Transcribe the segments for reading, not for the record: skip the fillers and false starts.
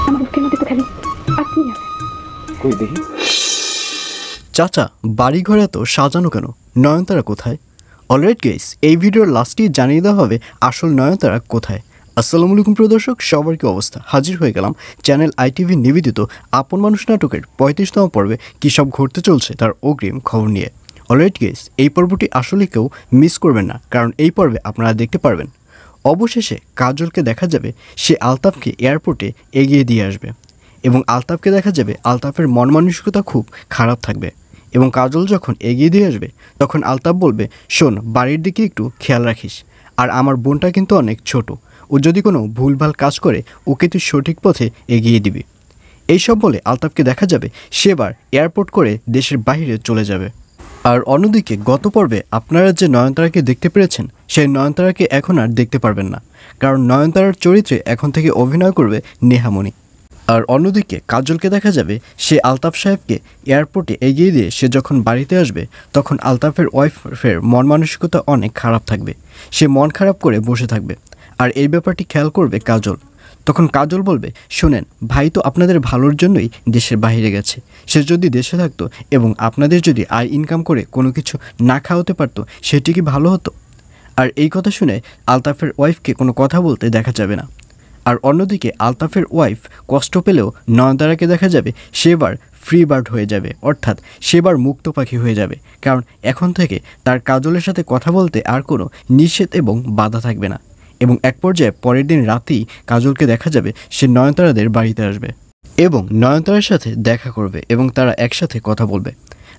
আমার বুকের মধ্যে তো খালি আপনি আছে। কই দেখি। চাচা, বাড়িঘর এত সাজানো কেন? নয়নতারা কোথায়? অলরাইট গাইস, এই ভিডিওর লাস্টেই জানিয়ে দেওয়া হবে আসল নয়নতারা কোথায়। আসসালামু আলাইকুম প্রিয় দর্শক, সবার কি অবস্থা? হাজির হয়ে গেলাম চ্যানেল ITV নিবেদিত আপন মানুষ নাটকের 35তম পর্বে কী সব ঘটতে চলছে তার অগ্রিম খবর নিয়ে। অলরাইট গাইস, এই পর্বটি আসলে কেউ মিস করবেন না, কারণ এই পর্বে আপনারা দেখতে পারবেন অবশেষে কাজলকে দেখা যাবে সে আলতাফকে এয়ারপোর্টে এগিয়ে দিয়ে আসবে, এবং আলতাফকে দেখা যাবে আলতাফের মন মানসিকতা খুব খারাপ থাকবে। এবং কাজল যখন এগিয়ে দিয়ে আসবে তখন আলতাফ বলবে, শোন, বাড়ির দিকে একটু খেয়াল রাখিস, আর আমার বোনটা কিন্তু অনেক ছোট, ও যদি কোনো ভুলভাল কাজ করে ওকে তুই সঠিক পথে এগিয়ে দিবি। এইসব বলে আলতাফকে দেখা যাবে সেবার এয়ারপোর্ট করে দেশের বাইরে চলে যাবে। আর অন্যদিকে গত পর্বে আপনারা যে নয়নতারাকে দেখতে পেরেছেন সেই নয়নতারাকে এখন আর দেখতে পারবেন না, কারণ নয়নতারার চরিত্রে এখন থেকে অভিনয় করবে নেহামণি। আর অন্যদিকে কাজলকে দেখা যাবে সে আলতাফ সাহেবকে এয়ারপোর্টে এগিয়ে দিয়ে সে যখন বাড়িতে আসবে তখন আলতাফের ওয়াইফের মন মানসিকতা অনেক খারাপ থাকবে, সে মন খারাপ করে বসে থাকবে। আর এই ব্যাপারটি খেয়াল করবে কাজল। তখন কাজল বলবে, শোনেন, ভাই তো আপনাদের ভালোর জন্যই দেশের বাইরে গেছে, সে যদি দেশে থাকতো এবং আপনাদের যদি আয় ইনকাম করে কোনো কিছু না খাওয়াতে পারতো সেটি কি ভালো হতো? আর এই কথা শুনে আলতাফের ওয়াইফকে কোনো কথা বলতে দেখা যাবে না। আর অন্যদিকে আলতাফের ওয়াইফ কষ্ট পেলেও নয়নতারাকে দেখা যাবে সেবার ফ্রি বার্ড হয়ে যাবে, অর্থাৎ সেবার মুক্ত পাখি হয়ে যাবে, কারণ এখন থেকে তার কাজলের সাথে কথা বলতে আর কোনো নিষেধ এবং বাধা থাকবে না। এবং এক পর্যায়ে পরের দিন রাতেই কাজলকে দেখা যাবে সে নয়নতারাদের বাড়িতে আসবে এবং নয়নতারার সাথে দেখা করবে এবং তারা একসাথে কথা বলবে।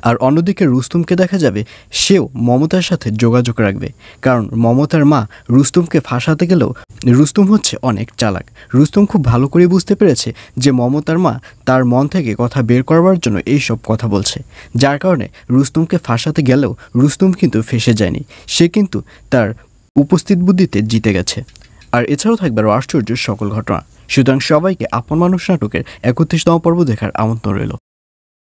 আর অন্যদিকে রুস্তমকে দেখা যাবে সেও মমতার সাথে যোগাযোগ রাখবে, কারণ মমতার মা রুস্তমকে ফাঁসাতে গেলেও রুস্তম হচ্ছে অনেক চালাক। রুস্তম খুব ভালো করে বুঝতে পেরেছে যে মমতার মা তার মন থেকে কথা বের করবার জন্য এইসব কথা বলছে, যার কারণে রুস্তমকে ফাঁসাতে গেলেও রুস্তম কিন্তু ফেঁসে যায়নি, সে কিন্তু তার উপস্থিত বুদ্ধিতে জিতে গেছে। আর এছাড়াও থাকবে আরও আশ্চর্য সকল ঘটনা। সুতরাং সবাইকে আপন মানুষ নাটকের 31তম পর্ব দেখার আমন্ত্রণ রইল।